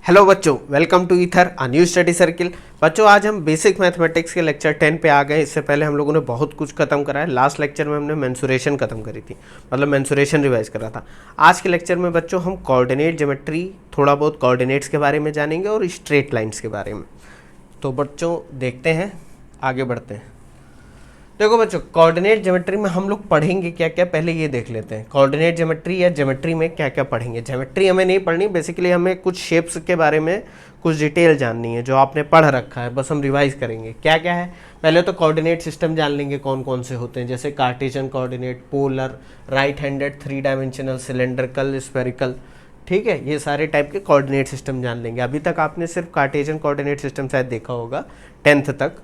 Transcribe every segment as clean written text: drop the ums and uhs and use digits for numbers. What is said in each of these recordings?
Hello बच्चों, welcome to ether a new study circle. बच्चों आज हम बेसिक मैथमेटिक्स के लेक्चर 10 पे आ गए। इससे पहले हम लोगों ने बहुत कुछ खत्म करा है। लास्ट लेक्चर में हमने मेंसुरेशन खत्म करी थी, मतलब मेंसुरेशन रिवाइज करा था। आज के लेक्चर में बच्चों हम कोऑर्डिनेट ज्योमेट्री, थोड़ा बहुत कोऑर्डिनेट्स के बारे में जानेंगे और स्ट्रेट लाइन्स के बारे में। तो बच्चों देखते हैं, आगे बढ़ते हैं। देखो बच्चों, कोऑर्डिनेट ज्योमेट्री में हम लोग पढ़ेंगे क्या क्या, पहले ये देख लेते हैं। कोऑर्डिनेट ज्योमेट्री या ज्योमेट्री में क्या क्या पढ़ेंगे। ज्योमेट्री हमें नहीं पढ़नी, बेसिकली हमें कुछ शेप्स के बारे में कुछ डिटेल जाननी है जो आपने पढ़ रखा है, बस हम रिवाइज करेंगे क्या क्या है। पहले तो कोऑर्डिनेट सिस्टम जान लेंगे कौन कौन से होते हैं, जैसे Cartesian coordinate, polar, right handed, 3 dimensional, cylindrical, spherical. ठीक है, ये सारे टाइप के कोऑर्डिनेट सिस्टम जान लेंगे। अभी तक आपने सिर्फ कार्टेशियन कोऑर्डिनेट सिस्टम शायद देखा होगा 10th तक।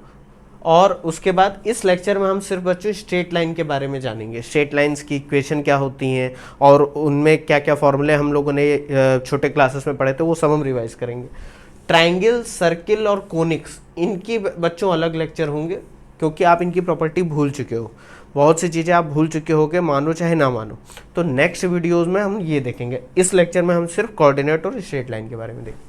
और उसके बाद इस लेक्चर में हम सिर्फ बच्चों स्ट्रेट लाइन के बारे में जानेंगे। स्ट्रेट लाइंस की इक्वेशन क्या होती हैं और उनमें क्या क्या फॉर्मूले हम लोगों ने छोटे क्लासेस में पढ़े थे, वो सब हम रिवाइज करेंगे। ट्रायंगल, सर्किल और कोनिक्स, इनकी बच्चों अलग लेक्चर होंगे क्योंकि आप इनकी प्रॉपर्टी भूल चुके हो। बहुत सी चीज़ें आप भूल चुके हो कि मानो चाहे ना मानो। तो नेक्स्ट वीडियोज़ में हम ये देखेंगे। इस लेक्चर में हम सिर्फ कोऑर्डिनेट और स्ट्रेट लाइन के बारे में देखेंगे।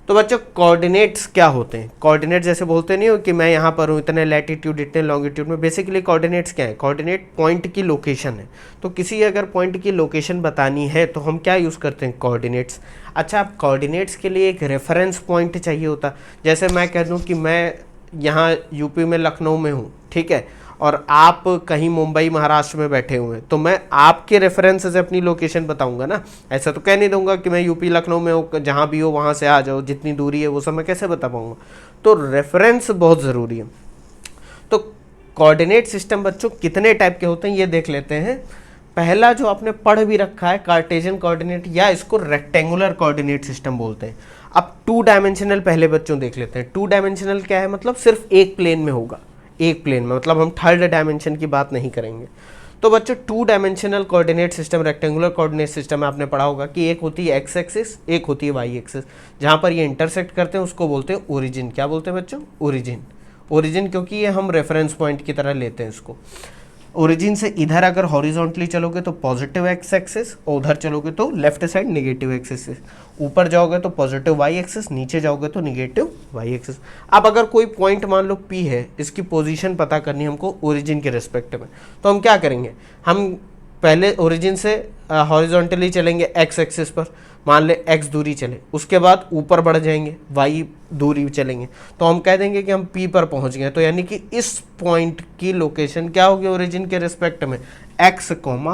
तो बच्चों कोऑर्डिनेट्स क्या होते हैं। कोऑर्डिनेट जैसे बोलते नहीं हो कि मैं यहाँ पर हूँ इतने लैटिट्यूड इतने लॉन्गिट्यूड में। बेसिकली कोऑर्डिनेट्स क्या है, कोऑर्डिनेट पॉइंट की लोकेशन है। तो किसी अगर पॉइंट की लोकेशन बतानी है तो हम क्या यूज़ करते हैं, कोऑर्डिनेट्स। अच्छा, आप कोऑर्डिनेट्स के लिए एक रेफरेंस पॉइंट चाहिए होता। जैसे मैं कह दूँ कि मैं यहाँ यूपी में लखनऊ में हूँ, ठीक है, और आप कहीं मुंबई महाराष्ट्र में बैठे हुए हैं, तो मैं आपके रेफरेंस से अपनी लोकेशन बताऊंगा ना। ऐसा तो कह नहीं दूंगा कि मैं यूपी लखनऊ में हूँ, जहाँ भी हो वहाँ से आ जाओ, जितनी दूरी है वो सब मैं कैसे बता पाऊंगा। तो रेफरेंस बहुत ज़रूरी है। तो कोऑर्डिनेट सिस्टम बच्चों कितने टाइप के होते हैं ये देख लेते हैं। पहला जो आपने पढ़ भी रखा है, कार्टेशियन कोऑर्डिनेट, या इसको रेक्टेंगुलर कोऑर्डिनेट सिस्टम बोलते हैं। अब 2 डायमेंशनल पहले बच्चों देख लेते हैं। 2 डायमेंशनल क्या है, मतलब सिर्फ एक प्लेन में होगा, एक प्लेन में, मतलब हम थर्ड डायमेंशन की बात नहीं करेंगे। तो बच्चों 2 dimensional coordinate system, rectangular coordinate system में आपने पढ़ा होगा कि एक होती है एक्स एक्सिस, एक होती है वाई एक्सिस। जहाँ पर ये इंटरसेक्ट करते हैं उसको बोलते हैं ओरिजिन। क्या बोलते हैं बच्चों, ओरिजिन। ओरिजिन क्योंकि ये हम रेफरेंस पॉइंट की तरह लेते हैं इसको। ओरिजिन से इधर अगर हॉरिजॉन्टली चलोगे तो पॉजिटिव एक्स एक्सिस, और उधर चलोगे तो left side negative x axis. ऊपर जाओगे तो पॉजिटिव वाई एक्सिस, नीचे जाओगे तो नेगेटिव वाई एक्सिस। अब अगर कोई पॉइंट मान लो P है, इसकी पोजीशन पता करनी हमको ओरिजिन के रिस्पेक्ट में, तो हम क्या करेंगे, हम पहले ओरिजिन से हॉरिजॉन्टली चलेंगे एक्स एक्सिस पर, मान ले x दूरी चले, उसके बाद ऊपर बढ़ जाएंगे y दूरी चलेंगे, तो हम कह देंगे कि हम P पर पहुंच गए। तो यानी कि इस पॉइंट की लोकेशन क्या होगी ओरिजिन के रिस्पेक्ट में, x,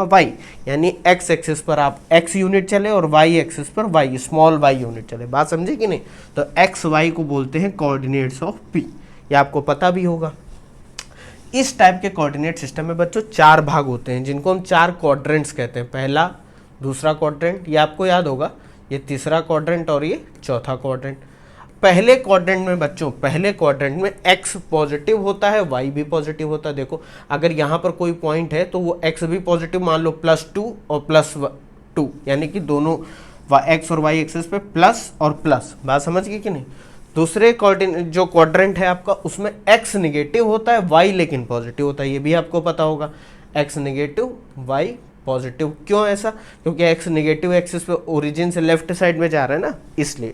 y। यानी x एक्सिस पर आप x यूनिट चले और y एक्सिस पर y, स्मॉल y यूनिट चले। बात समझे कि नहीं। तो x y को बोलते हैं कोऑर्डिनेट्स ऑफ P, ये आपको पता भी होगा। इस टाइप के कोऑर्डिनेट सिस्टम में बच्चों 4 भाग होते हैं जिनको हम 4 क्वाड्रेंट्स कहते हैं। पहला, दूसरा क्वाड्रेंट, ये आपको याद होगा, ये तीसरा क्वाड्रेंट और ये चौथा क्वाड्रेंट। पहले क्वाड्रेंट में बच्चों, पहले क्वाड्रेंट में x पॉजिटिव होता है, y भी पॉजिटिव होता है। देखो अगर यहाँ पर कोई पॉइंट है तो वो x भी पॉजिटिव, मान लो +2 और +2, यानी कि दोनों x और y एक्सिस पे प्लस और प्लस। बात समझ गई कि नहीं। दूसरे कोऑर्डिनेट जो क्वाड्रेंट है आपका, उसमें x निगेटिव होता है, y लेकिन पॉजिटिव होता है, ये भी आपको पता होगा। x negative, y positive. क्यों ऐसा, क्योंकि x निगेटिव एक्सिस पे ओरिजिन से लेफ्ट साइड में जा रहा है ना, इसलिए।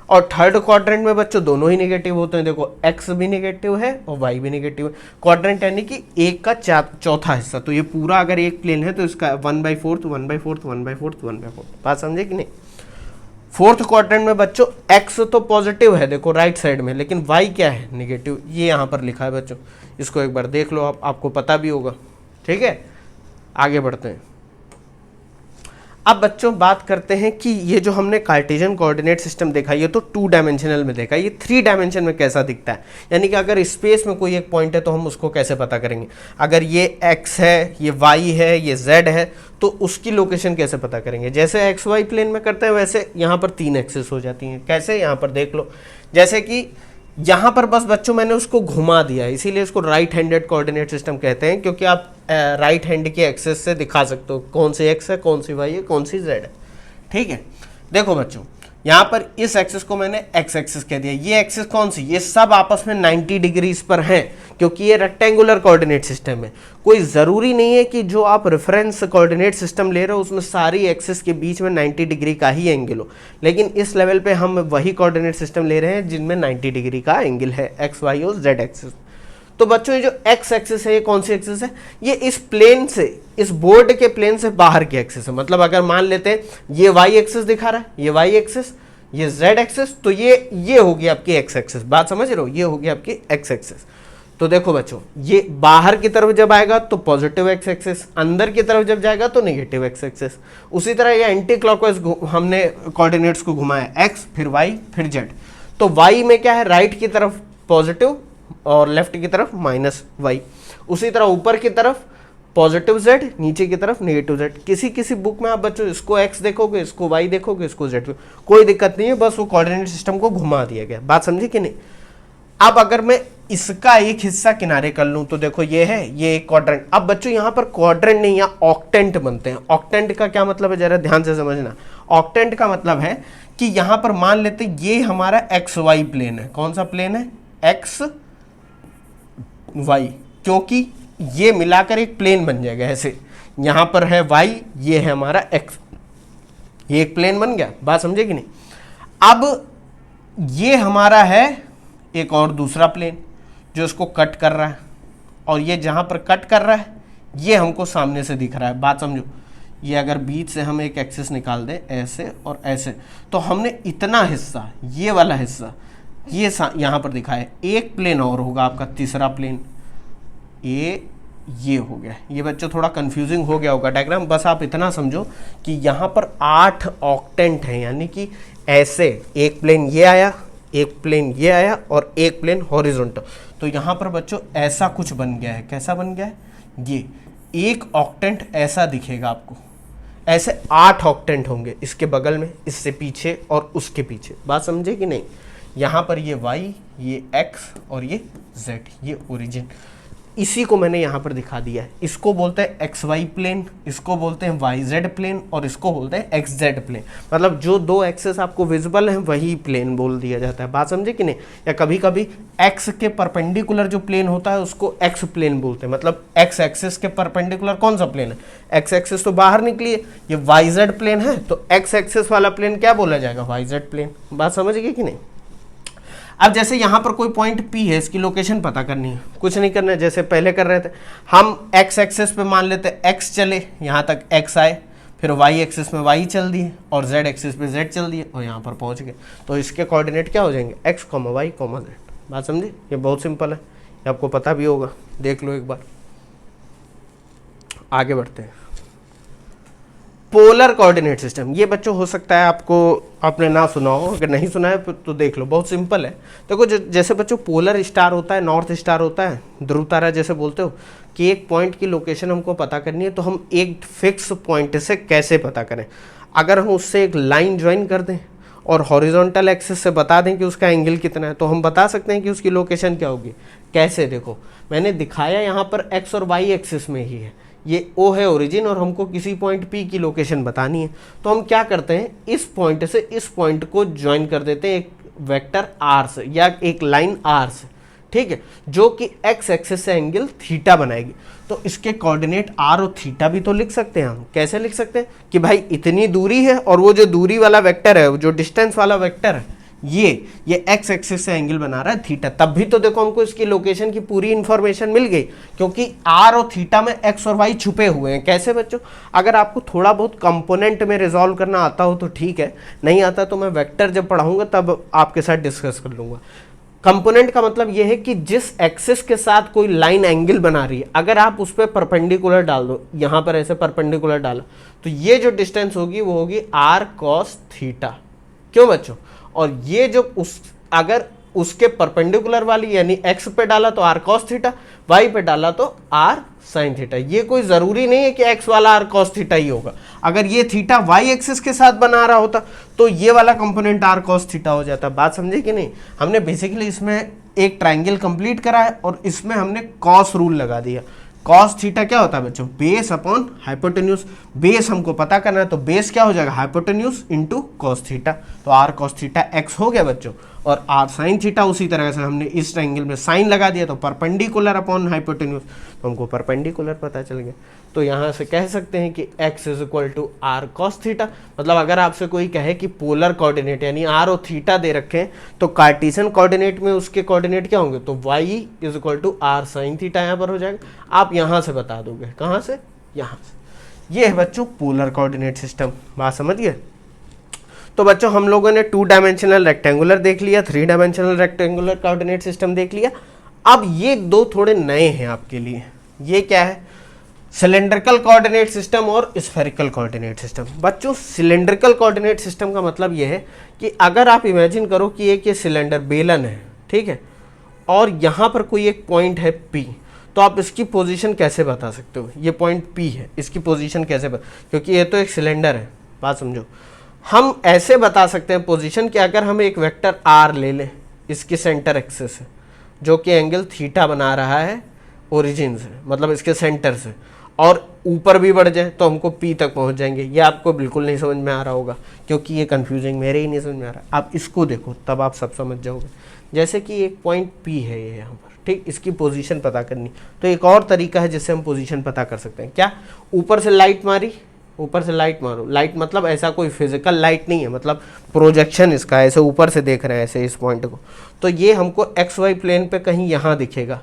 और थर्ड क्वाड्रेंट में बच्चों दोनों ही निगेटिव होते हैं। देखो x भी निगेटिव है और y भी निगेटिव है। क्वाड्रेंट यानी कि एक का चौथा हिस्सा। तो ये पूरा अगर एक प्लेन है तो इसका 1/4, 1/4, 1/4, 1/4। बात समझे कि नहीं। फोर्थ क्वाड्रेंट में बच्चों x तो पॉजिटिव है देखो राइट साइड में, लेकिन y क्या है, निगेटिव। ये यहाँ पर लिखा है बच्चों, इसको एक बार देख लो, आपको पता भी होगा। ठीक है, आगे बढ़ते हैं। अब बच्चों बात करते हैं कि ये जो हमने कार्टेशियन कोऑर्डिनेट सिस्टम देखा, ये तो 2 डायमेंशनल में देखा, ये 3 डायमेंशन में कैसा दिखता है। यानी कि अगर स्पेस में कोई एक पॉइंट है तो हम उसको कैसे पता करेंगे। अगर ये x है, ये y है, ये z है, तो उसकी लोकेशन कैसे पता करेंगे। जैसे एक्स वाई प्लेन में करते हैं वैसे यहाँ पर 3 एक्सिस हो जाती हैं। कैसे, यहाँ पर देख लो। जैसे कि यहाँ पर बस बच्चों मैंने उसको घुमा दिया, इसीलिए इसको राइट हैंडेड कोऑर्डिनेट सिस्टम कहते हैं, क्योंकि आप राइट हैंड के एक्सेस से दिखा सकते हो कौन सी x है, कौन सी y है, कौन सी z है। ठीक है, देखो बच्चों यहाँ पर इस एक्सिस को मैंने एक्स एक्सिस कह दिया। ये एक्सिस कौन सी, ये सब आपस में 90 डिग्रीज पर हैं, क्योंकि ये रेक्टेंगुलर कोऑर्डिनेट सिस्टम है। कोई ज़रूरी नहीं है कि जो आप रेफरेंस कोऑर्डिनेट सिस्टम ले रहे हो उसमें सारी एक्सिस के बीच में 90 डिग्री का ही एंगल हो, लेकिन इस लेवल पे हम वही कोऑर्डिनेट सिस्टम ले रहे हैं जिनमें 90 डिग्री का एंगल है, एक्स वाई और जेड एक्सिस। तो बच्चों ये जो एक्स एक्सिस है ये कौन सी एक्सिस है, ये इस प्लेन से, इस बोर्ड के प्लेन से बाहर की एक्सिस है। मतलब अगर मान लेते हैं ये वाई एक्सिस दिखा रहा है, ये वाई एक्सिस, ये जेड एक्सिस, तो ये होगी आपकी एक्स एक्सिस। बात समझ रहे हो, ये होगी आपकी एक्स एक्सिस। तो देखो बच्चों, ये बाहर की तरफ जब आएगा तो पॉजिटिव एक्स एक्सिस, अंदर की तरफ जब जाएगा तो नेगेटिव एक्स एक्सिस। उसी तरह ये एंटी क्लॉकवाइज हमने कोऑर्डिनेट्स को घुमाया, एक्स फिर वाई फिर जेड। तो वाई में क्या है, राइट की तरफ पॉजिटिव और लेफ्ट की तरफ माइनस वाई। उसी तरह ऊपर की तरफ पॉजिटिव जेड, नीचे की तरफ नेगेटिव जेड। किसी किसी बुक में आप बच्चों इसको एक्स देखोगे, इसको वाई देखोगे, इसको जेड, कोई दिक्कत नहीं है, बस वो कोऑर्डिनेट सिस्टम को घुमा दिया गया। बात समझे कि नहीं। अब अगर मैं इसका एक हिस्सा किनारे कर लूं तो देखो ये है, ये एक क्वाड्रेंट। अब बच्चों यहाँ पर क्वाड्रेंट नहीं, यहाँ ऑक्टेंट बनते हैं। ऑक्टेंट का क्या मतलब है, जरा ध्यान से समझना। ऑक्टेंट का मतलब है कि यहाँ पर मान लेते ये हमारा एक्स वाई प्लेन है। कौन सा प्लेन है, एक्स वाई, क्योंकि ये मिलाकर एक प्लेन बन जाएगा ऐसे। यहां पर है वाई, ये है हमारा एक्स, ये एक प्लेन बन गया। बात समझे कि नहीं। अब ये हमारा है एक और दूसरा प्लेन जो इसको कट कर रहा है, और ये जहां पर कट कर रहा है ये हमको सामने से दिख रहा है। बात समझो, ये अगर बीच से हम एक एक्सिस निकाल दें ऐसे और ऐसे, तो हमने इतना हिस्सा, ये वाला हिस्सा, ये यहाँ पर दिखा है। एक प्लेन और होगा आपका तीसरा प्लेन, ये हो गया। ये बच्चों थोड़ा कंफ्यूजिंग हो गया होगा डायग्राम, बस आप इतना समझो कि यहाँ पर 8 ऑक्टेंट हैं, यानी कि ऐसे एक प्लेन ये आया, एक प्लेन ये आया और एक प्लेन हॉरिजॉन्टल। तो यहाँ पर बच्चों ऐसा कुछ बन गया है। कैसा बन गया है, ये एक ऑक्टेंट ऐसा दिखेगा आपको। ऐसे 8 ऑक्टेंट होंगे इसके बगल में, इससे पीछे और उसके पीछे। बात समझे कि नहीं। यहाँ पर ये y, ये x और ये z, ये ओरिजिन। इसी को मैंने यहाँ पर दिखा दिया है। इसको बोलते हैं एक्स वाई प्लेन, इसको बोलते हैं वाई जेड प्लेन, और इसको बोलते हैं एक्स जेड प्लेन। मतलब जो दो एक्सेस आपको विजिबल हैं वही प्लेन बोल दिया जाता है। बात समझे कि नहीं। या कभी कभी एक्स के परपेंडिकुलर जो प्लेन होता है उसको एक्स प्लेन बोलते हैं। मतलब एक्स एक्सिस के परपेंडिकुलर कौन सा प्लेन है, एक्स एक्सिस तो बाहर निकली है, ये वाई जेड प्लेन है, तो एक्स एक्सिस वाला प्लेन क्या बोला जाएगा, वाई जेड प्लेन। बात समझ गए कि नहीं। अब जैसे यहाँ पर कोई पॉइंट P है, इसकी लोकेशन पता करनी है, कुछ नहीं करना है, जैसे पहले कर रहे थे हम। एक्स एक्सिस पे मान लेते x चले, यहाँ तक x आए, फिर y एक्सिस में y चल दिए और z एक्सिस पे z चल दिए और यहाँ पर पहुँच गए। तो इसके कोऑर्डिनेट क्या हो जाएंगे, x, y, z। बात समझे, ये बहुत सिंपल है, ये आपको पता भी होगा, देख लो एक बार। आगे बढ़ते हैं। पोलर कोऑर्डिनेट सिस्टम, ये बच्चों हो सकता है आपको आपने ना सुना हो, अगर नहीं सुना है तो देख लो, बहुत सिंपल है। देखो जैसे बच्चों पोलर स्टार होता है, नॉर्थ स्टार होता है, ध्रुव तारा जैसे बोलते हो, कि एक पॉइंट की लोकेशन हमको पता करनी है, तो हम एक फिक्स पॉइंट से कैसे पता करें। अगर हम उससे एक लाइन ज्वाइन कर दें और हॉरिजॉन्टल एक्सिस से बता दें कि उसका एंगल कितना है, तो हम बता सकते हैं कि उसकी लोकेशन क्या होगी। कैसे, देखो मैंने दिखाया यहाँ पर एक्स और वाई एक्सिस में ही है, ये O है ओरिजिन, और हमको किसी पॉइंट P की लोकेशन बतानी है। तो हम क्या करते हैं, इस पॉइंट से इस पॉइंट को ज्वाइन कर देते हैं एक वेक्टर R से या एक लाइन R से, ठीक है, जो कि x एक्सिस से एंगल थीटा बनाएगी। तो इसके कोऑर्डिनेट R और थीटा भी तो लिख सकते हैं हम। कैसे लिख सकते हैं कि भाई इतनी दूरी है और वो जो दूरी वाला वेक्टर है, जो डिस्टेंस वाला वेक्टर है, ये एक्स एक्सिस से एंगल बना रहा है थीटा। तब भी तो देखो हमको इसकी लोकेशन की पूरी इंफॉर्मेशन मिल गई, क्योंकि आर और थीटा में एक्स और वाई छुपे हुए हैं। कैसे बच्चों, अगर आपको थोड़ा बहुत कंपोनेंट में रिजॉल्व करना आता हो तो ठीक है, नहीं आता तो मैं वेक्टर जब पढ़ाऊंगा तब आपके साथ डिस्कस कर लूंगा। कंपोनेंट का मतलब यह है कि जिस एक्सिस के साथ कोई लाइन एंगल बना रही है, अगर आप उस पर परपेंडिकुलर डाल दो, यहां पर ऐसे परपेंडिकुलर डाला, तो ये जो डिस्टेंस होगी वो होगी आर कॉस थीटा। क्यों बच्चों, और ये जो अगर उसके परपेंडिकुलर वाली यानी एक्स पे डाला तो आर कॉस थीटा, वाई पे डाला तो आर साइन थीटा। ये कोई जरूरी नहीं है कि एक्स वाला आर कॉस थीटा ही होगा। अगर ये थीटा वाई एक्सिस के साथ बना रहा होता तो ये वाला कंपोनेंट आर कॉस थीटा हो जाता। बात समझे कि नहीं। हमने बेसिकली इसमें एक ट्राइंगल कंप्लीट करा है और इसमें हमने कॉस रूल लगा दिया। कॉस थीटा क्या होता है बच्चों, बेस अपॉन हाइपोटेन्यूज। बेस हमको पता करना है तो बेस क्या हो जाएगा, हाइपोटेन्यूज इंटू कॉस थीटा। तो आर कॉस थीटा एक्स हो गया बच्चों, और आर साइन थीटा उसी तरह से हमने इस ट्रायंगल में साइन लगा दिया तो परपेंडिकुलर अपॉन हाइपोटेन्यूज, तो हमको परपेंडिकुलर पता चल गया। तो यहाँ से कह सकते हैं कि x is equal to r cos theta. मतलब अगर आपसे कोई कहे कि पोलर कोऑर्डिनेट यानी आर और थीटा दे रखे हैं तो कार्टेशियन कोऑर्डिनेट में उसके कोऑर्डिनेट क्या होंगे, तो y is equal to r sine theta यहाँ पर हो जाएगा। आप यहाँ से बता दोगे, कहाँ से, यहाँ से। ये है बच्चों पोलर कोऑर्डिनेट सिस्टम, बात समझिए। तो बच्चों हम लोगों ने 2 डायमेंशनल रेक्टेंगुलर देख लिया, 3 डायमेंशनल रेक्टेंगुलर कोऑर्डिनेट सिस्टम देख लिया। अब ये 2 थोड़े नए हैं आपके लिए। ये क्या है, सिलेंड्रिकल कोऑर्डिनेट सिस्टम और स्फेरिकल कोऑर्डिनेट सिस्टम। बच्चों सिलेंड्रिकल कोऑर्डिनेट सिस्टम का मतलब ये है कि अगर आप इमेजिन करो कि एक ये सिलेंडर बेलन है, ठीक है, और यहाँ पर कोई एक पॉइंट है P, तो आप इसकी पोजीशन कैसे बता सकते हो, ये पॉइंट P है, इसकी पोजीशन कैसे क्योंकि ये तो एक सिलेंडर है, बात समझो। हम ऐसे बता सकते हैं पोजीशन कि अगर हम एक वेक्टर R ले लें, इसकी सेंटर एक्सिस है, जो कि एंगल थीटा बना रहा है ओरिजिन से, मतलब इसके सेंटर से, और ऊपर भी बढ़ जाए तो हमको P तक पहुंच जाएंगे। ये आपको बिल्कुल नहीं समझ में आ रहा होगा क्योंकि ये कंफ्यूजिंग, मेरे ही नहीं समझ में आ रहा। आप इसको देखो तब आप सब समझ जाओगे। जैसे कि एक पॉइंट P है ये यहाँ पर, ठीक, इसकी पोजीशन पता करनी, तो एक और तरीका है जिससे हम पोजीशन पता कर सकते हैं। क्या, ऊपर से लाइट मारी, ऊपर से लाइट मारो, लाइट मतलब ऐसा कोई फिजिकल लाइट नहीं है, मतलब प्रोजेक्शन इसका, ऐसे ऊपर से देख रहे हैं ऐसे इस पॉइंट को, तो ये हमको एक्स वाई प्लेन पे कहीं यहाँ दिखेगा।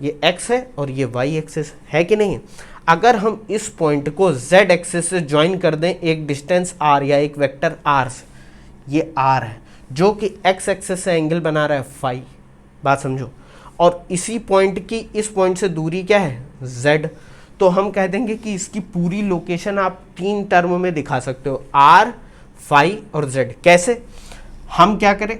ये x है और ये y एक्सिस है कि नहीं है। अगर हम इस पॉइंट को z एक्सिस से ज्वाइन कर दें एक डिस्टेंस r या एक वेक्टर r से, ये r है जो कि x एक्सिस से एंगल बना रहा है फाई, बात समझो, और इसी पॉइंट की इस पॉइंट से दूरी क्या है, z। तो हम कह देंगे कि इसकी पूरी लोकेशन आप 3 टर्म में दिखा सकते हो, r, फाई और z। कैसे, हम क्या करें,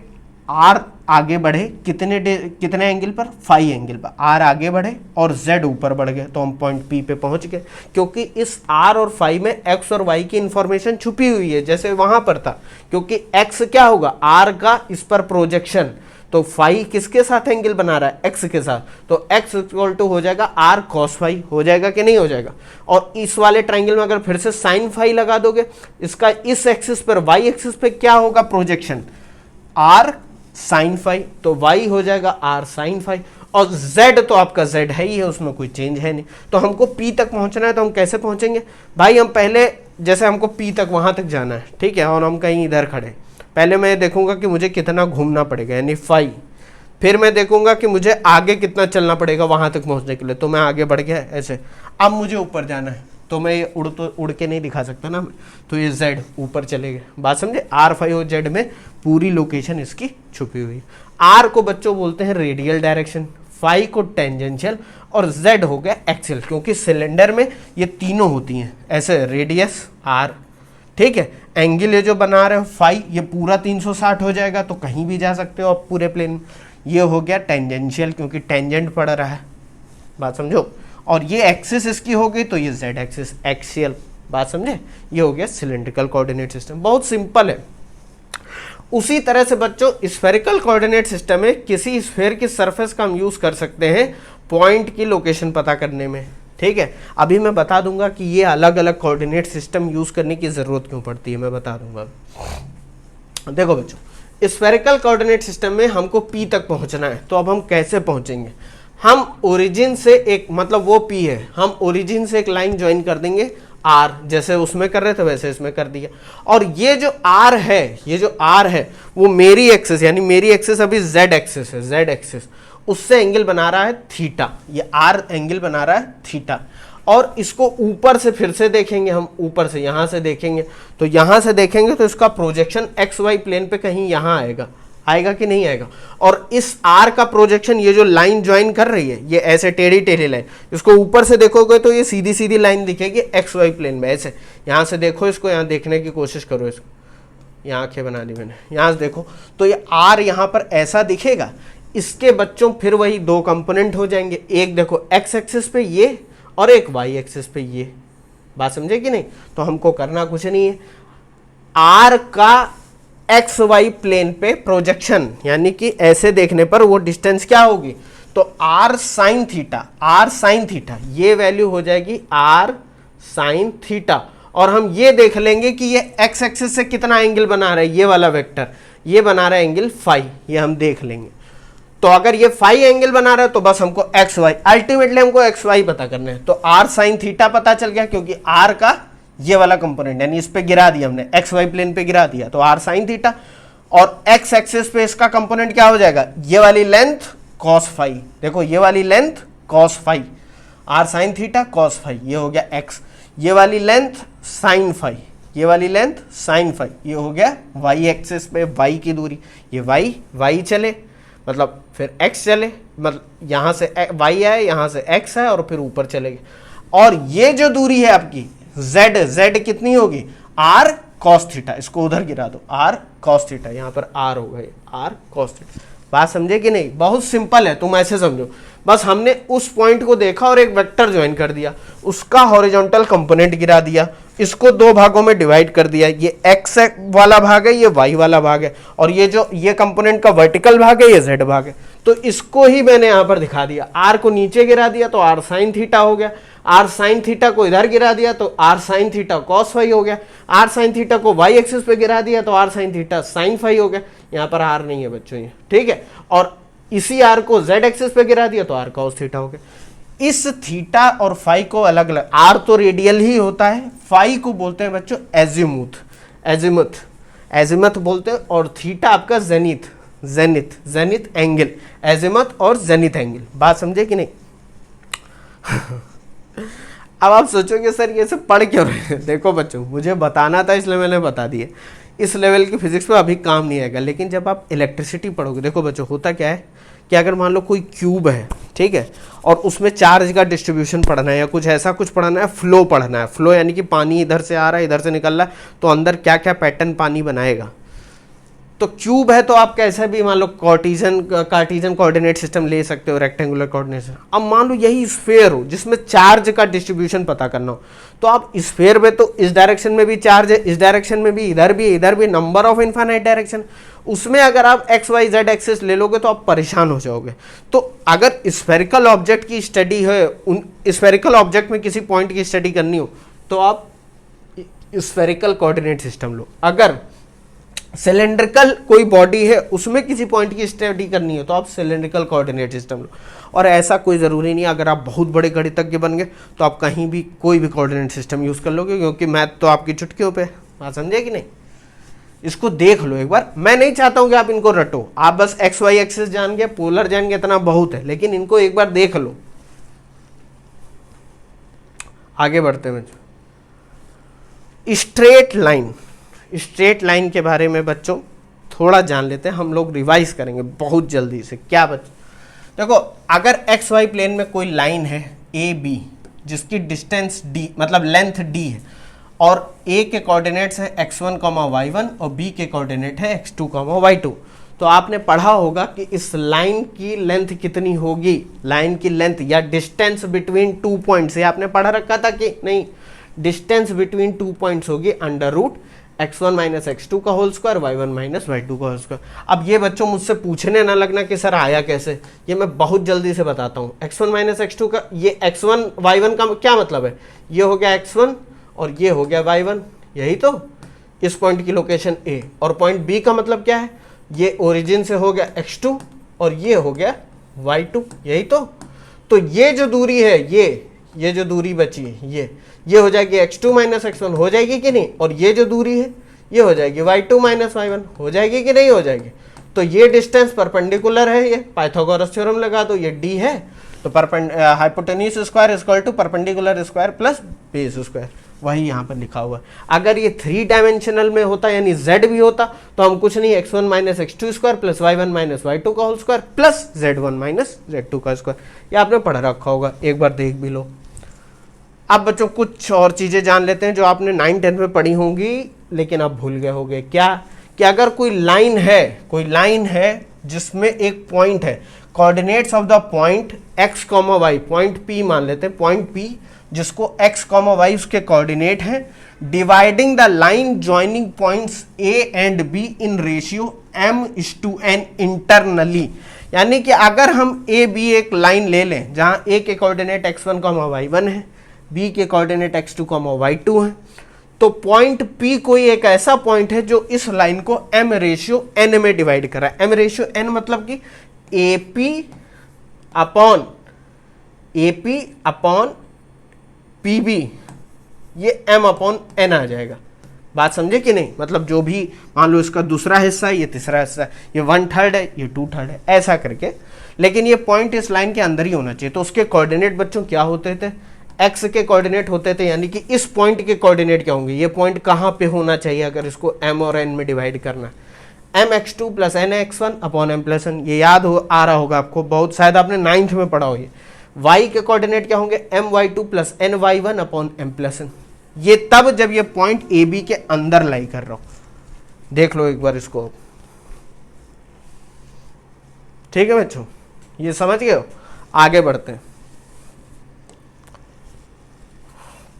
r आगे बढ़े कितने एंगल पर, फाई एंगल पर, r आगे बढ़े और z ऊपर बढ़ गए तो हम पॉइंट P पे पहुंच गए, क्योंकि इस r और फाई में x और y की इंफॉर्मेशन छुपी हुई है जैसे वहां पर था। क्योंकि x क्या होगा, r का इस पर प्रोजेक्शन, तो फाई किसके साथ एंगल बना रहा है, x के साथ, तो x इक्वल टू हो जाएगा r cos फाई, हो जाएगा कि नहीं हो जाएगा। और इस वाले ट्राइंगल में अगर फिर से साइन फाई लगा दोगे, इसका इस एक्सिस पर y एक्सिस पे क्या होगा प्रोजेक्शन, r साइन फाई, तो y हो जाएगा r साइन फाई, और z तो आपका z है ही है, उसमें कोई चेंज है नहीं। तो हमको P तक पहुंचना है तो हम कैसे पहुंचेंगे भाई, हम पहले जैसे हमको P तक वहां तक जाना है, ठीक है, और हम कहीं इधर खड़े, पहले मैं देखूंगा कि मुझे कितना घूमना पड़ेगा यानी फाई, फिर मैं देखूंगा कि मुझे आगे कितना चलना पड़ेगा वहां तक पहुंचने के लिए, तो मैं आगे बढ़ गया ऐसे। अब मुझे ऊपर जाना है तो मैं ये उड़ के नहीं दिखा सकता ना, तो ये z ऊपर चले गए, बात समझे। r फाई और z में पूरी लोकेशन इसकी छुपी हुई। r को बच्चों बोलते हैं रेडियल डायरेक्शन, फाई को टेंजेंशियल, और z हो गया एक्सियल, क्योंकि सिलेंडर में ये तीनों होती हैं ऐसे, रेडियस r, ठीक है, एंगल ये जो बना रहे हो फाई, ये पूरा 360 हो जाएगा तो कहीं भी जा सकते हो आप पूरे प्लेन में। ये हो गया टेंजेंशियल क्योंकि टेंजेंट पड़ रहा है, बात समझो, और ये एक्सिस इसकी हो गई तो ये z एक्सिस एक्सियल, बात समझे। ये हो गया सिलेंड्रिकल कोऑर्डिनेट सिस्टम, बहुत सिंपल है। उसी तरह से बच्चों स्फेरिकल कोऑर्डिनेट सिस्टम में किसी स्फेयर की सरफेस का हम यूज कर सकते हैं पॉइंट की लोकेशन पता करने में, ठीक है। अभी मैं बता दूंगा कि ये अलग अलग कोऑर्डिनेट सिस्टम यूज करने की जरूरत क्यों पड़ती है, मैं बता दूंगा। देखो बच्चों स्फेरिकल कोऑर्डिनेट सिस्टम में हमको P तक पहुंचना है, तो अब हम कैसे पहुंचेंगे, हम ओरिजिन से एक, मतलब वो P है, हम ओरिजिन से एक लाइन ज्वाइन कर देंगे R, जैसे उसमें कर रहे थे वैसे इसमें कर दिया, और ये जो R है, ये जो R है वो मेरी एक्सिस, यानी मेरी एक्सिस अभी Z एक्सिस है, Z एक्सिस, उससे एंगल बना रहा है थीटा, ये R एंगल बना रहा है थीटा। और इसको ऊपर से फिर से देखेंगे हम, ऊपर से यहाँ से देखेंगे, तो यहाँ से देखेंगे तो इसका प्रोजेक्शन एक्स वाई प्लेन पे कहीं यहाँ आएगा, आएगा कि नहीं आएगा। और इस R का प्रोजेक्शन, ये जो लाइन ज्वाइन कर रही है ये ऐसे टेढ़ी टेढ़ी लाइन, इसको ऊपर से देखोगे तो ये सीधी सीधी लाइन दिखेगी एक्स वाई प्लेन में ऐसे। यहाँ से देखो इसको, यहाँ देखने की कोशिश करो इसको, यहाँ आंखें बना दी मैंने, यहाँ से देखो तो ये R यहाँ पर ऐसा दिखेगा। इसके बच्चों फिर वही 2 कंपोनेंट हो जाएंगे, एक देखो एक्स एक्सिस पे ये और एक वाई एक्सिस पे ये, बात समझे कि नहीं। तो हमको करना कुछ नहीं है, R का एक्स वाई प्लेन पे प्रोजेक्शन, यानी कि ऐसे देखने पर वो डिस्टेंस क्या होगी, तो आर साइन थीटा ये वैल्यू हो जाएगी आर साइन थीटा, और हम ये देख लेंगे कि ये एक्स एक्सिस से कितना एंगल बना रहा है, ये वाला वेक्टर ये बना रहा है एंगल फाई, ये हम देख लेंगे। तो अगर ये फाई एंगल बना रहा है तो बस हमको एक्स वाई, अल्टीमेटली हमको एक्स वाई पता करना है। तो आर साइन थीटा पता चल गया, क्योंकि आर का ये वाला कंपोनेंट यानी इस पे गिरा दिया हमने, एक्स वाई प्लेन पे गिरा दिया, तो आर साइन थीटा। और एक्स एक्सिस पे इसका कंपोनेंट क्या हो जाएगा, ये वाली लेंथ कॉस फाई, देखो ये वाली length cos phi, r sine theta cos phi, ये हो गया एक्स, ये वाली लेंथ साइन फाई, ये वाली लेंथ साइन फाई, ये हो गया वाई एक्सिस पे वाई की दूरी, ये वाई चले मतलब फिर x चले, मतलब यहाँ से y है, यहाँ से x है, और फिर ऊपर चलेगी। और ये जो दूरी है आपकी z कितनी होगी, r cos थीटा, इसको उधर गिरा दो, r cos थीटा, यहाँ पर r हो गए r cos थीटा। बात समझे कि नहीं, बहुत सिंपल है, तुम ऐसे समझो, बस हमने उस पॉइंट को देखा और एक वेक्टर ज्वाइन कर दिया, उसका हॉरिजॉन्टल कंपोनेंट गिरा दिया, इसको दो भागों में डिवाइड कर दिया, ये x वाला भाग है, ये y वाला भाग है, और ये जो ये कंपोनेंट का वर्टिकल भाग है, ये z भाग है। तो इसको ही मैंने यहाँ पर दिखा दिया, r को नीचे गिरा दिया तो r साइन थीटा हो गया, r साइन थीटा को इधर गिरा दिया तो r sine theta cos phi हो गया, r साइन थीटा को y एक्सिस पे गिरा दिया तो r sine theta sine phi हो गया। यहाँ पर r नहीं है बच्चों ये, ठीक है, और इसी r को z एक्सिस पे गिरा दिया तो r cos थीटा हो गया। इस थीटा और फाई को अलग अलग, r तो रेडियल ही होता है, फाई को बोलते हैं बच्चों एजिमुथ बोलते हैं, और थीटा आपका जेनिथ एंगल, एजिमुथ और जेनिथ एंगल। बात समझे कि नहीं? अब आप सोचोगे सर ये सब पढ़ क्यों रहे हैं? देखो बच्चों, मुझे बताना था इसलिए मैंने बता दिया, इस लेवल की फिजिक्स में अभी काम नहीं आएगा, लेकिन जब आप इलेक्ट्रिसिटी पढ़ोगे, देखो बच्चों होता क्या है कि अगर मान लो कोई क्यूब है, ठीक है, और उसमें चार्ज का डिस्ट्रीब्यूशन पढ़ना है या कुछ ऐसा कुछ पढ़ना है, फ्लो पढ़ना है, फ्लो यानी कि पानी इधर से आ रहा है इधर से निकल रहा है, तो अंदर क्या क्या पैटर्न पानी बनाएगा। तो क्यूब है तो आप कैसे भी मान लो कार्टीजन कोऑर्डिनेट सिस्टम ले सकते हो, रेक्टेंगुलर कोऑर्डिनेट सिस्टम। अब मान लो यही स्फेयर हो जिसमें चार्ज का डिस्ट्रीब्यूशन पता करना हो, तो आप स्फेयर में तो इस डायरेक्शन में भी चार्ज है, इस डायरेक्शन में भी, इधर भी नंबर ऑफ इनफाइनाइट डायरेक्शन, उसमें अगर आप एक्स वाई जेड एक्सिस ले लोगे तो आप परेशान हो जाओगे। तो अगर स्फेरिकल ऑब्जेक्ट की स्टडी है, उन स्फेरिकल ऑब्जेक्ट में किसी पॉइंट की स्टडी करनी हो तो आप स्फेरिकल कोऑर्डिनेट सिस्टम लो। अगर सिलेंड्रिकल कोई बॉडी है उसमें किसी पॉइंट की स्टडी करनी है तो आप सिलेंड्रिकल कोऑर्डिनेट सिस्टम लो। और ऐसा कोई ज़रूरी नहीं, अगर आप बहुत बड़े गणितज्ञ बन गए तो आप कहीं भी कोई भी कोऑर्डिनेट सिस्टम यूज़ कर लोगे, क्योंकि मैथ तो आपकी चुटकियों पे। बात समझे कि नहीं? इसको देख लो एक बार, मैं नहीं चाहता हूं कि आप इनको रटो, आप बस एक्स वाई एक्सिस जान गए, पोलर जान गए, इतना बहुत है, लेकिन इनको एक बार देख लो। आगे बढ़ते हैं बच्चों, स्ट्रेट लाइन के बारे में बच्चों थोड़ा जान लेते हैं, हम लोग रिवाइज करेंगे बहुत जल्दी से। क्या बच्चों देखो, अगर एक्स वाई प्लेन में कोई लाइन है ए बी जिसकी डिस्टेंस डी मतलब लेंथ डी है, और ए के कोऑर्डिनेट्स है x1, y1 और b के कोऑर्डिनेट है x2, y2, तो आपने पढ़ा होगा कि इस लाइन की लेंथ कितनी होगी, लाइन की लेंथ या डिस्टेंस बिटवीन टू पॉइंट्स, ये आपने पढ़ा रखा था कि नहीं? डिस्टेंस बिटवीन टू पॉइंट्स होगी under root x1 minus x2 का whole square, y1 minus y2 का होल स्क्वायर। अब ये बच्चों मुझसे पूछने ना लगना कि सर आया कैसे, ये मैं बहुत जल्दी से बताता हूँ। x1 माइनस x2 का, ये x1 y1 का क्या मतलब है, ये हो गया x1 और ये हो गया y1, यही तो इस पॉइंट की लोकेशन A, और पॉइंट B का मतलब क्या है, ये ओरिजिन से हो गया x2 और ये हो गया y2, यही तो ये जो दूरी है, ये जो दूरी बची है, ये हो जाएगी x2 माइनस x1, हो जाएगी कि नहीं? और ये जो दूरी है ये हो जाएगी y2 माइनस y1, हो जाएगी कि नहीं हो जाएगी? तो ये डिस्टेंस परपेंडिकुलर है, ये पाइथागोरस थ्योरम लगा दो, ये d है, तो hypotenuse square is equal to perpendicular square plus base square, वही यहाँ पर लिखा हुआ है। अगर ये 3 डायमेंशनल में होता यानी z भी होता तो हम कुछ नहीं, x1 minus x2 square plus y1 minus y2 का whole square plus z1 minus z2 का स्क्वायर, ये आपने पढ़ रखा होगा, एक बार देख भी लो। अब बच्चों कुछ और चीज़ें जान लेते हैं जो आपने 9-10 में पढ़ी होंगी लेकिन आप भूल गए होंगे। क्या कि अगर कोई लाइन है जिसमें एक पॉइंट है, coordinates of the point x, y, point P मान लेते हैं, पॉइंट P जिसको x, y उसके कोऑर्डिनेट हैं, dividing the line joining points A and B in ratio m/n internally, यानी कि अगर हम ए बी एक लाइन ले लें जहां ए के कोऑर्डिनेट x1 y1 है, बी के कोऑर्डिनेट x2 y2 है, तो पॉइंट P कोई एक ऐसा पॉइंट है जो इस लाइन को m/n में डिवाइड कर रहा है। m/n मतलब कि AP अपॉन PB, ये m/n आ जाएगा। बात समझे कि नहीं? मतलब जो भी मान लो इसका दूसरा हिस्सा है, ये तीसरा हिस्सा है, ये 1/3 है, ये 2/3 है, ऐसा करके, लेकिन ये पॉइंट इस लाइन के अंदर ही होना चाहिए। तो उसके कोऑर्डिनेट बच्चों क्या होते थे? x के कोऑर्डिनेट होते थे, यानी कि इस पॉइंट के कोऑर्डिनेट क्या होंगे? ये पॉइंट कहाँ पे होना चाहिए अगर इसको m और n में डिवाइड करना है? mx2 plus nx1 upon m+n। ये याद आ रहा होगा आपको, बहुत शायद आपने 9th में पढ़ा हो। ये y के कोऑर्डिनेट क्या होंगे? my2 plus ny1 upon m+n। ये तब जब ये पॉइंट ए बी के अंदर लाई कर रहा हो। देख लो एक बार इसको, ठीक है बच्चों, ये समझ गए हो? आगे बढ़ते हैं।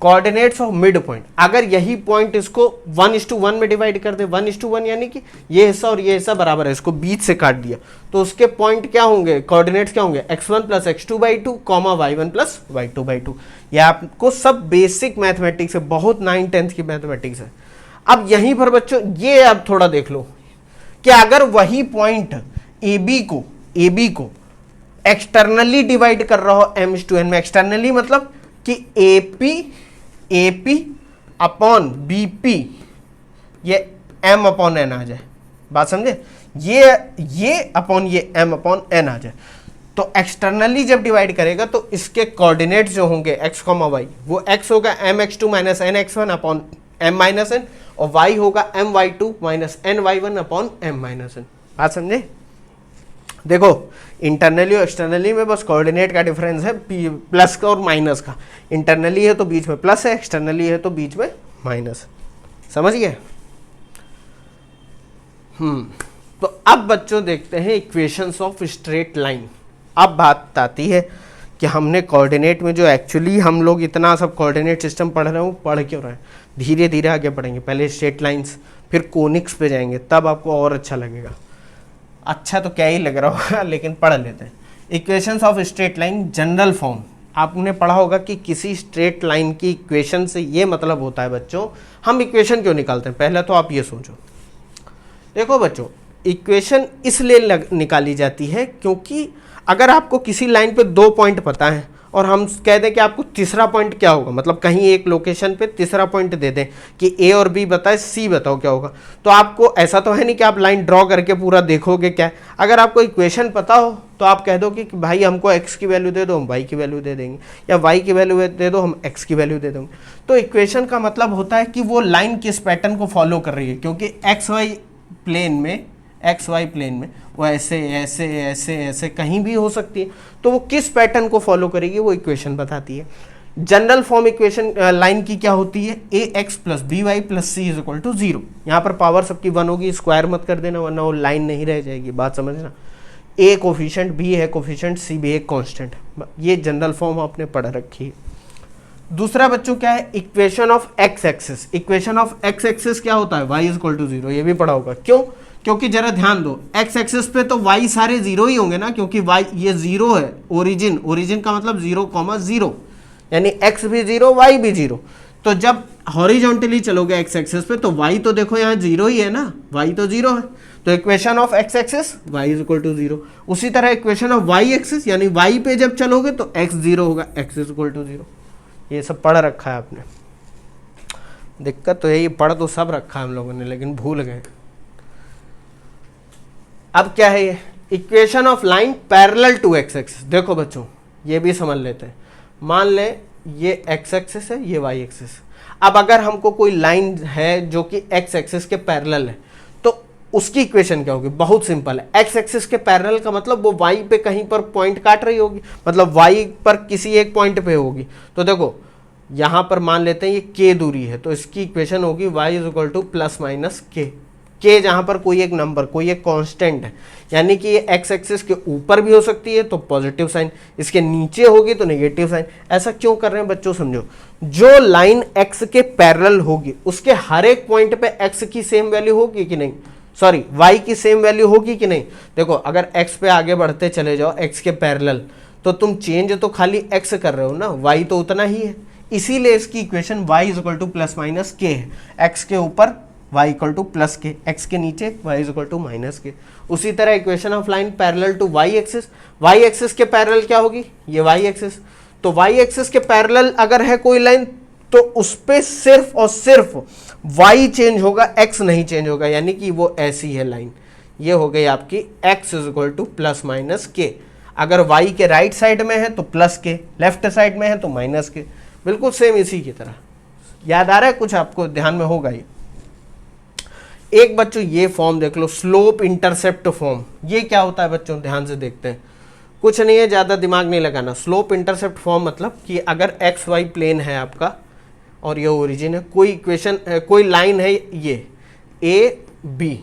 कोऑर्डिनेट्स ऑफ मिड पॉइंट, अगर यही पॉइंट इसको 1:1 में डिवाइड कर दे, 1:1 यानी कि ये हिस्सा और ये हिस्सा बराबर है, इसको बीच से काट दिया, तो उसके पॉइंट क्या होंगे? कोऑर्डिनेट्स क्या होंगे? x1 plus x2/2 y1 plus y2/2। ये आपको सब बेसिक मैथमेटिक्स है, बहुत 9th-10th की मैथमेटिक्स है। अब यहीं पर बच्चों ये अब थोड़ा देख लो कि अगर वही पॉइंट ए बी को एक्सटर्नली डिवाइड कर रहा हो m/n में, एक्सटर्नली मतलब कि AP अपॉन BP ये m/n आ जाए। बात समझे? ये अपॉन ये m/n आ जाए। तो एक्सटर्नली जब डिवाइड करेगा तो इसके कोऑर्डिनेट जो होंगे x, y, वो x होगा mx2 minus nx1 upon m-n, और y होगा my2 minus ny1 upon m-n। बात समझे? देखो, इंटरनली और एक्सटर्नली में बस कोऑर्डिनेट का डिफरेंस है, प्लस का और माइनस का। इंटरनली है तो बीच में प्लस है, एक्सटर्नली है तो बीच में माइनस। समझ गए? तो अब बच्चों देखते हैं इक्वेशंस ऑफ स्ट्रेट लाइन। अब बात आती है कि हमने कोऑर्डिनेट में जो एक्चुअली हम लोग इतना सब कोऑर्डिनेट सिस्टम पढ़ रहे हो, पढ़ क्यों रहे हैं? धीरे धीरे आगे बढ़ेंगे। पहले स्ट्रेट लाइंस, फिर कोनिक्स पे जाएंगे, तब आपको और अच्छा लगेगा। अच्छा तो क्या ही लग रहा होगा, लेकिन पढ़ लेते हैं। Equations of straight line general form, आपने पढ़ा होगा कि किसी स्ट्रेट लाइन की इक्वेशन से ये मतलब होता है बच्चों, हम इक्वेशन क्यों निकालते हैं? पहले तो आप ये सोचो। देखो बच्चों, इक्वेशन इसलिए निकाली जाती है क्योंकि अगर आपको किसी लाइन पे 2 पॉइंट पता है और हम कह दें कि आपको तीसरा पॉइंट क्या होगा, मतलब कहीं एक लोकेशन पे तीसरा पॉइंट दे दें कि ए और बी बताए, सी बताओ क्या होगा, तो आपको ऐसा तो है नहीं कि आप लाइन ड्रॉ करके पूरा देखोगे क्या है। अगर आपको इक्वेशन पता हो तो आप कह दो कि भाई हमको एक्स की वैल्यू दे दो, हम वाई की वैल्यू दे देंगे, या वाई की वैल्यू दे दो, हम एक्स की वैल्यू दे देंगे। तो इक्वेशन का मतलब होता है कि वो लाइन किस पैटर्न को फॉलो कर रही है, क्योंकि एक्स वाई प्लेन में वो ऐसे ऐसे ऐसे ऐसे कहीं भी हो सकती है, तो वो किस पैटर्न को फॉलो करेगी वो इक्वेशन बताती है। जनरल फॉर्म इक्वेशन लाइन की क्या होती है? ax plus b y plus c is equal to 0। यहाँ पर पावर सबकी 1 होगी, स्क्वायर मत कर देना वरना वो लाइन नहीं रह जाएगी। बात समझना, a कोफिशिएंट, b है कोफिशिएंट, c भी एक कांस्टेंट। ये जनरल फॉर्म आपने पढ़ रखी है। दूसरा बच्चों क्या है? Equation of x axis. Equation of x axis क्या होता है? y is equal to 0। ये भी पढ़ा होगा। क्यों? क्योंकि जरा ध्यान दो, एक्स एक्सिस पे तो y सारे 0 ही होंगे ना, क्योंकि y ये 0 है, ओरिजिन का मतलब 0,0, यानी x भी 0 y भी 0। तो जब हॉरिजॉन्टली चलोगे एक्स एक्सिस पे तो y तो देखो यहाँ 0 ही है ना, y तो 0 है। तो equation of x axis y is equal to 0। उसी तरह इक्वेशन ऑफ y एक्सिस यानी y पे जब चलोगे तो x 0 होगा, x इज इक्वल टू 0। ये सब पढ़ रखा है आपने। दिक्कत तो यही, पढ़ तो सब रखा है हम लोगों ने, लेकिन भूल गए। अब क्या है ये? Equation of line parallel to x axis. देखो बच्चों, ये भी समझ लेते हैं। मान लें ये एक्स एक्सिस है, ये वाई एक्सिस। अब अगर हमको कोई लाइन है जो कि एक्स एक्सिस के पैरेलल है, तो उसकी इक्वेशन क्या होगी? बहुत सिंपल है। एक्स एक्सिस के पैरेलल का मतलब वो वाई पे कहीं पर पॉइंट काट रही होगी, मतलब वाई पर किसी एक पॉइंट पे होगी। तो देखो यहाँ पर मान लेते हैं ये के दूरी है, तो इसकी इक्वेशन होगी Y is equal to plus minus k जहाँ पर कोई एक नंबर, कोई एक कांस्टेंट है, यानी कि ये एक्स एक्सिस के ऊपर भी हो सकती है तो पॉजिटिव साइन, इसके नीचे होगी तो नेगेटिव साइन। ऐसा क्यों कर रहे हैं बच्चों? समझो, जो लाइन एक्स के पैरेलल होगी उसके हर एक पॉइंट पे एक्स की सेम वैल्यू होगी कि नहीं? सॉरी y की सेम वैल्यू होगी कि नहीं। देखो अगर x पे आगे बढ़ते चले जाओ x के पैरेलल, तो तुम चेंज तो खाली x कर रहे हो ना, y तो उतना ही है। इसीलिए इसकी equation y is equal to plus minus k है, x के ऊपर y equal to plus k, x के नीचे y is equal to minus k. उसी तरह equation of line parallel to y axis के पैरेलल क्या होगी, ये y एक्सिस। तो y एक्सिस के पैरेलल अगर है कोई लाइन तो उस पे सिर्फ और सिर्फ y चेंज होगा, x नहीं चेंज होगा, यानी कि वो ऐसी है लाइन। ये हो गई आपकी x is equal to plus minus के। अगर y के राइट साइड में है तो प्लस के, लेफ्ट साइड में है तो माइनस के, बिल्कुल सेम इसी की तरह। याद आ रहा है कुछ, आपको ध्यान में होगा ये। एक बच्चों ये फॉर्म देख लो, स्लोप इंटरसेप्ट फॉर्म। ये क्या होता है बच्चों, ध्यान से देखते हैं। कुछ नहीं है, ज़्यादा दिमाग नहीं लगाना। स्लोप इंटरसेप्ट फॉर्म मतलब कि अगर एक्स वाई प्लेन है आपका और ये ओरिजिन है, कोई इक्वेशन कोई लाइन है ये ए बी,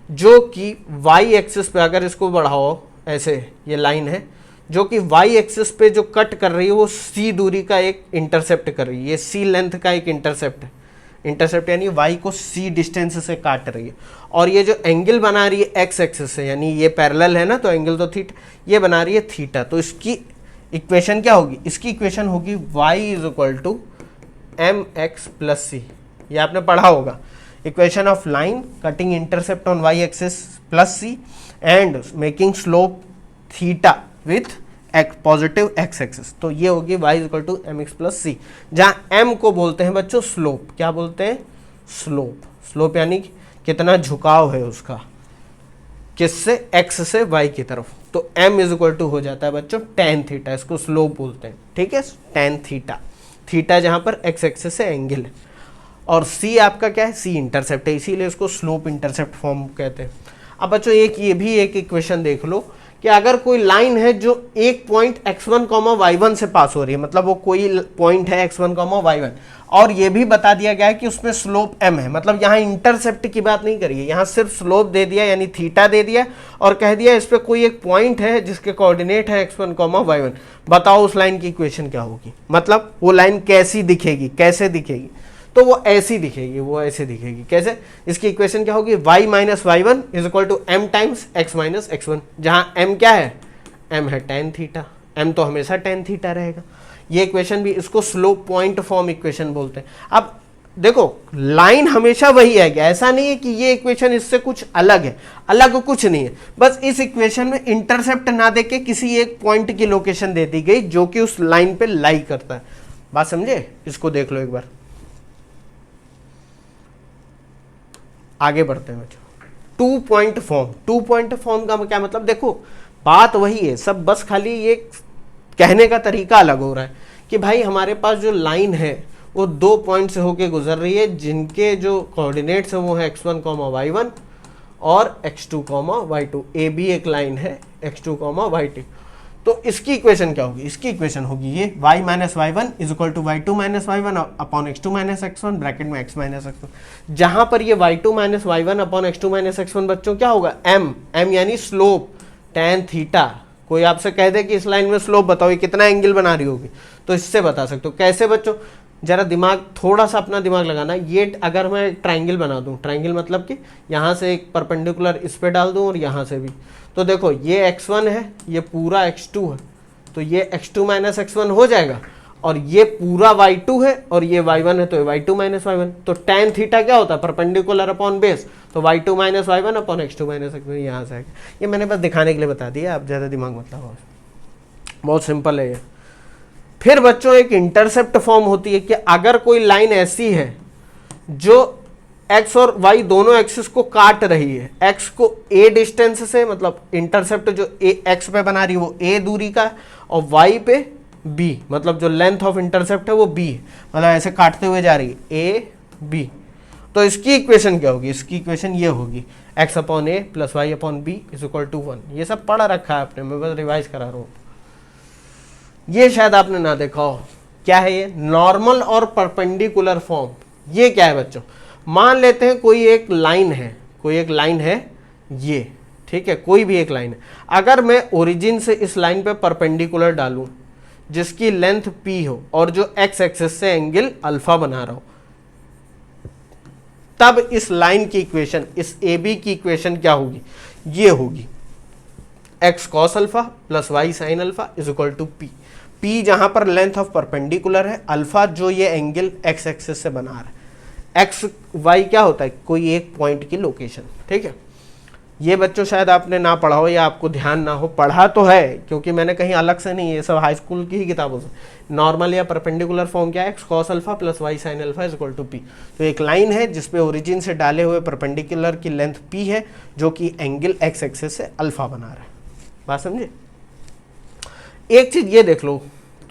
जो कि वाई एक्सिस पे अगर इसको बढ़ाओ ऐसे, ये लाइन है जो कि वाई एक्सिस पे जो कट कर रही है वो सी दूरी का एक इंटरसेप्ट कर रही है, ये सी लेंथ का एक इंटरसेप्ट है। इंटरसेप्ट यानी वाई को सी डिस्टेंस से काट रही है, और ये जो एंगल बना रही है एक्स एक्सिस से, यानी ये पैरेलल है ना, तो एंगल तो थीटा, ये बना रही है थीटा। तो इसकी इक्वेशन क्या होगी, इसकी इक्वेशन होगी Y is equal to M X plus C. ये आपने पढ़ा होगा, equation of line cutting intercept on Y axis plus C and making slope theta with positive X axis. तो ये होगी y equal to M X plus C, जहाँ m को बोलते हैं बच्चों स्लोप। क्या बोलते हैं, स्लोप। स्लोप यानी कितना झुकाव है उसका, किससे, x से y की तरफ। तो m इज इक्वल टू हो जाता है बच्चों tan थीटा, इसको स्लोप बोलते हैं। ठीक है, tan थीटा, थीटा जहाँ पर x एक्सिस से एंगल है, और c आपका क्या है, c इंटरसेप्ट है, इसीलिए इसको स्लोप इंटरसेप्ट फॉर्म कहते हैं। अब बच्चों एक ये भी एक इक्वेशन देख लो कि अगर कोई लाइन है जो एक पॉइंट x1, y1 से पास हो रही है, मतलब वो कोई पॉइंट है x1, y1, और ये भी बता दिया गया है कि उसमें स्लोप m है, मतलब यहाँ इंटरसेप्ट की बात नहीं करिए, यहाँ सिर्फ स्लोप दे दिया यानी थीटा दे दिया, और कह दिया इस पे कोई एक पॉइंट है जिसके कोऑर्डिनेट है x1, y1। बताओ उस लाइन की इक्वेशन क्या होगी, मतलब वो लाइन कैसी दिखेगी, कैसे दिखेगी, तो वो ऐसी दिखेगी, वो ऐसे दिखेगी। कैसे, इसकी इक्वेशन क्या होगी, y minus y one is equal to m times x minus x1, जहाँ m क्या है, m है tan थीटा, m तो हमेशा tan थीटा रहेगा। ये इक्वेशन भी, इसको स्लोप पॉइंट फॉर्म इक्वेशन बोलते हैं। अब देखो लाइन हमेशा वही है, ऐसा नहीं है कि ये इक्वेशन इससे कुछ अलग है, अलग कुछ नहीं है, बस इस इक्वेशन में इंटरसेप्ट ना देके किसी एक पॉइंट की लोकेशन दे दी गई जो कि उस लाइन पे लाई करता है। बात समझे, इसको देख लो एक बार, आगे बढ़ते हैं बच्चों। Two point form, two point form का क्या मतलब, देखो बात वही है सब, बस खाली ये कहने का तरीका अलग हो रहा है कि भाई हमारे पास जो लाइन है वो दो पॉइंट से होके गुजर रही है, जिनके जो कोऑर्डिनेट्स है वो है x1, y1 और x2, y2। ए बी एक लाइन है x2, y2। तो इसकी इक्वेशन क्या होगी, इसकी इक्वेशन होगी ये y minus y one is equal to y2 minus y one upon x2 minus x1 bracket में x माइनस x1। जहां पर ये y2 minus y one upon x2 minus x1 बच्चों क्या होगा, m यानी स्लोप tan थीटा। कोई आपसे कह दे कि इस लाइन में स्लोप बताओ, ये कितना एंगल बना रही होगी, तो इससे बता सकते हो। कैसे बच्चों, जरा दिमाग, थोड़ा सा अपना दिमाग लगाना। ये अगर मैं ट्राइंगल बना दूं, ट्राइंगल मतलब कि यहाँ से एक परपेंडिकुलर इस पे डाल दूं और यहाँ से भी, तो देखो ये x1 है, ये पूरा x2 है, तो ये x2 माइनस x1 हो जाएगा, और ये पूरा y2 है और ये y1 है, तो ये y2 माइनस y1। तो tan थीटा क्या होता है, परपेंडिकुलर अपॉन बेस, तो y2 minus y1 upon x2 minus x1, यहाँ से आएगा। ये मैंने बस दिखाने के लिए बता दिया, आप ज़्यादा दिमाग मत लगाओ, बहुत सिंपल है ये। फिर बच्चों एक इंटरसेप्ट फॉर्म होती है कि अगर कोई लाइन ऐसी है जो x और y दोनों एक्सिस को काट रही है, x को a डिस्टेंस से, मतलब इंटरसेप्ट जो x पे बना रही है वो a दूरी का, और y पे b, मतलब जो लेंथ ऑफ इंटरसेप्ट है वो b है, मतलब ऐसे काटते हुए जा रही है a b। तो इसकी इक्वेशन क्या होगी, इसकी इक्वेशन ये होगी x upon a plus y upon b is equal to 1। ये सब पढ़ा रखा है आपने, मैं बस रिवाइज करा रहा हूँ, ये शायद आपने ना देखा हो। क्या है ये, नॉर्मल और परपेंडिकुलर फॉर्म। ये क्या है बच्चों, मान लेते हैं कोई एक लाइन है, कोई एक लाइन है ये, ठीक है, कोई भी एक लाइन है। अगर मैं ओरिजिन से इस लाइन पे परपेंडिकुलर डालूं जिसकी लेंथ p हो और जो x एक्सिस से एंगल अल्फा बना रहा हो, तब इस लाइन की इक्वेशन, इस ए बी की इक्वेशन क्या होगी, ये होगी x cos alpha plus y sine alpha is equal to p. P जहां पर लेंथ ऑफ परपेंडिकुलर है, अल्फा जो ये एंगल एक्स एक्सिस से बना रहा है, एक्स वाई क्या होता है, कोई एक पॉइंट की लोकेशन। ठीक है, ये बच्चों शायद आपने ना पढ़ा हो या आपको ध्यान ना हो, पढ़ा तो है क्योंकि मैंने कहीं अलग से नहीं, ये सब हाई स्कूल की ही किताबों से। नॉर्मल या परपेंडिकुलर फॉर्म क्या है, x cos alpha plus y sine alpha is equal to p. तो एक लाइन है जिसपे ओरिजिन से डाले हुए परपेंडिकुलर की लेंथ पी है, जो कि एंगल एक्स एक्सिस से अल्फा बना रहा है। बात समझे। एक चीज ये देख लो,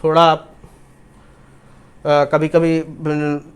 थोड़ा कभी कभी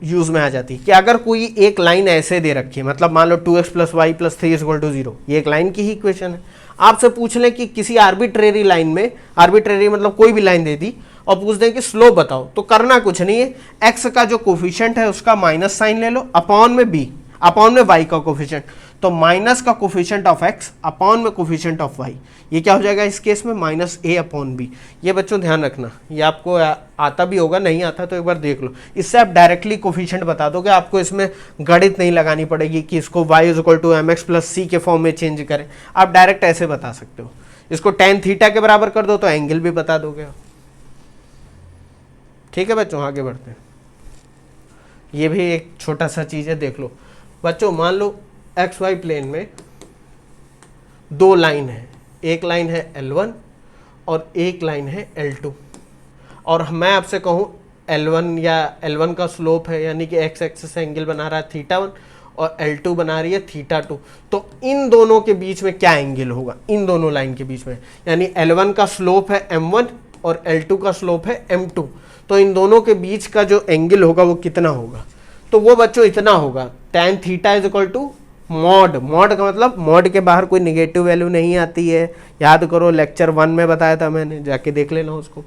यूज में आ जाती है कि अगर कोई एक लाइन ऐसे दे रखी है, मतलब मान लो 2x plus y plus 3 is equal to 0, ये एक लाइन की ही इक्वेशन है। आपसे पूछ लें कि किसी आर्बिट्रेरी लाइन में, आर्बिट्रेरी मतलब कोई भी लाइन दे दी और पूछ दें कि स्लोप बताओ, तो करना कुछ नहीं है, एक्स का जो कोफिशिएंट है उसका माइनस साइन ले लो, अपॉन में बी, अपॉन में वाई का कोफिशिएंट, तो माइनस का कोफिशिएंट ऑफ एक्स अपॉन में कोफिशिएंट ऑफ वाई, ये क्या हो जाएगा इस केस में माइनस ए अपॉन बी। ये बच्चों ध्यान रखना, ये आपको आता भी होगा, नहीं आता तो एक बार देख लो, इससे आप डायरेक्टली कोफिशिएंट बता दोगे, आपको इसमें गणित नहीं लगानी पड़ेगी कि इसको y is equal to M X plus C के फॉर्म में चेंज करें, आप डायरेक्ट ऐसे बता सकते हो। इसको tan थीटा के बराबर कर दो तो एंगल भी बता दोगे। ठीक है बच्चों, आगे बढ़ते हैं। ये भी एक छोटा सा चीज है, देख लो बच्चों। मान लो एक्स वाई प्लेन में दो लाइन है, एक लाइन है L1 और एक लाइन है L2, और मैं आपसे कहूँ L1 या L1 का स्लोप है यानी कि एक्स एक्सिस से एंगल बना रहा है θ1 और L2 बना रही है θ2, तो इन दोनों के बीच में क्या एंगल होगा, इन दोनों लाइन के बीच में, यानी L1 का स्लोप है M1 और L2 का स्लोप है M2, तो इन दोनों के बीच का जो एंगल होगा वो कितना होगा, तो वो बच्चों इतना होगा tan theta is equal to mod. Mod का मतलब मॉड के बाहर कोई निगेटिव वैल्यू नहीं आती है, याद करो लेक्चर 1 में बताया था मैंने, जाके देख लेना उसको।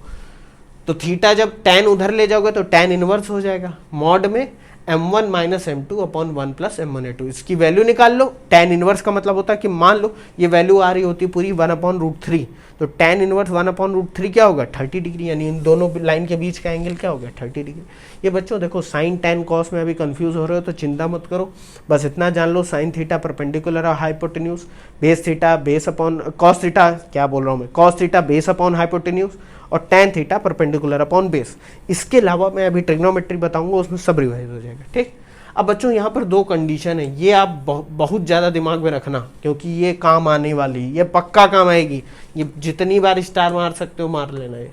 तो थीटा जब tan उधर ले जाओगे तो tan इनवर्स हो जाएगा, मॉड में m1 minus m2 upon 1 plus m1a2, इसकी वैल्यू निकाल लो। tan इनवर्स का मतलब होता है कि मान लो ये वैल्यू आ रही होती पूरी 1 अपॉन रूट 3, तो tan इनवर्स 1 अपॉन रूट 3 क्या होगा 30 डिग्री, यानी इन दोनों लाइन के बीच का एंगल क्या होगा 30 डिग्री। ये बच्चों देखो साइन tan कॉस में अभी कंफ्यूज हो रहे हो तो चिंता मत करो, बस इतना जान लो साइन थीटा परपेंडिकुलर और hypotenuse, base theta base upon cos theta, क्या बोल रहा हूँ मैं, cos theta base upon hypotenuse, और tan theta perpendicular upon base. इसके अलावा मैं अभी ट्रिग्नोमेट्री बताऊंगा, उसमें सब रिवाइज हो जाएगा। ठीक, अब बच्चों यहाँ पर दो कंडीशन है, ये आप बहुत ज़्यादा दिमाग में रखना क्योंकि ये काम आने वाली, ये पक्का काम आएगी, ये जितनी बार स्टार मार सकते हो मार लेना है।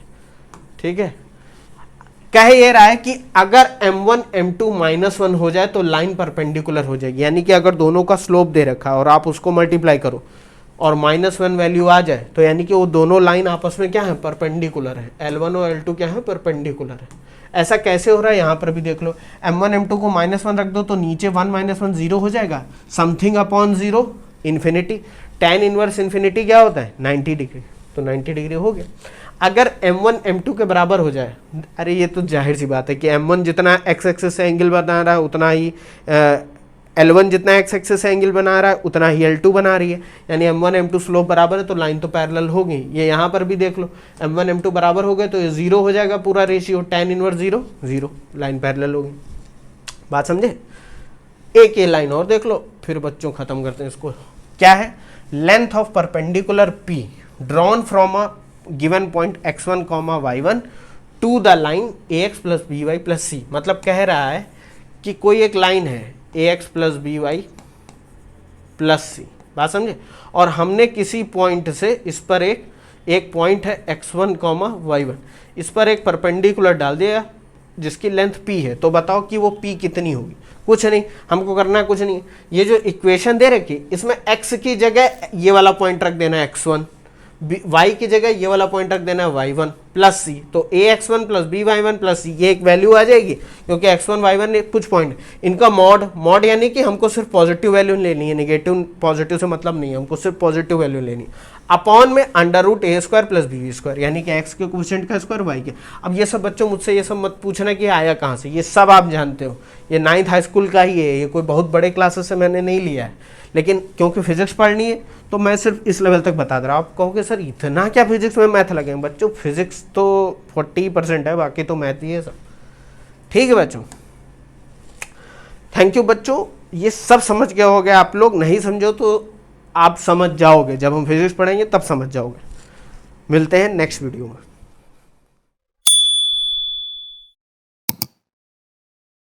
ठीक है, कह ये रहा है कि अगर m1 m2 माइनस 1 हो जाए तो लाइन परपेंडिकुलर हो जाएगी, यानी कि अगर दोनों का स्लोप दे रखा है और आप उसको मल्टीप्लाई करो और -1 वैल्यू आ जाए तो यानी कि वो दोनों लाइन आपस में क्या है परपेंडिकुलर है, L1 और L2 क्या है परपेंडिकुलर है। ऐसा कैसे हो रहा है यहाँ पर भी देख लो, m1 m2 को -1 रख दो तो नीचे 1 - 1 0 हो जाएगा, something upon 0 infinity, tan inverse infinity क्या होता है 90 डिग्री, तो 90 डिग्री हो गया। अगर m1 m2 के बराबर हो जाए, अरे ये तो जाहिर सी बात है कि m1 जितना x एक्सिस से एंगल बना रहा है उतना ही L1 जितना x एक्सिस से एंगल बना रहा है उतना ही L2 बना रही है, यानी m1 m2 स्लोप बराबर है तो लाइन तो पैरेलल होगी। ये यहाँ पर भी देख लो m1 m2 बराबर हो गए तो ये 0 हो जाएगा पूरा ratio, tan inverse 0 0, line parallel होगी। बात समझे। एक ये लाइन और देख लो फिर बच्चों खत्म करते हैं इसको। क्या है, length of perpendicular P drawn from a given point x1, y1 to the line ax plus by plus c, मतलब कह रहा है कि कोई एक लाइन है ax प्लस by प्लस सी, बात समझे, और हमने किसी पॉइंट से इस पर एक पॉइंट है x1, y1, इस पर एक परपेंडिकुलर डाल दिया जिसकी लेंथ p है, तो बताओ कि वो p कितनी होगी। कुछ नहीं, हमको करना कुछ नहीं, ये जो इक्वेशन दे रखी इसमें x की जगह ये वाला पॉइंट रख देना है x1, y की जगह ये वाला पॉइंट रख देना है y1 प्लस सी, तो ax1 plus by1 plus C, ये एक वैल्यू आ जाएगी क्योंकि x1 y1 ने कुछ पॉइंट, इनका मॉड यानी कि हमको सिर्फ पॉजिटिव वैल्यू लेनी है, नेगेटिव पॉजिटिव से मतलब नहीं है, हमको सिर्फ पॉजिटिव वैल्यू लेनी है, अपॉन में √a² प्लस b² यानी कि x के कोफिशिएंट का स्क्वायर y के। अब ये सब बच्चों मुझसे ये सब मत पूछना कि आया कहाँ से, ये सब आप जानते हो, ये 9th हाई स्कूल का ही है, ये कोई बहुत बड़े क्लासेस से मैंने नहीं लिया है, लेकिन क्योंकि फिजिक्स पढ़नी है तो मैं सिर्फ इस लेवल तक बता दे रहा हूँ। आप कहोगे सर इतना क्या फिजिक्स में मैथ लगे हैं, बच्चों फिजिक्स तो 40% है, बाकी तो मैथ ही है सब। ठीक है बच्चों, थैंक यू बच्चों। ये सब समझ गए होगे आप लोग, नहीं समझो तो आप समझ जाओगे, जब हम फिजिक्स पढ़ेंगे तब समझ जाओगे। मिलते हैं नेक्स्ट वीडियो में।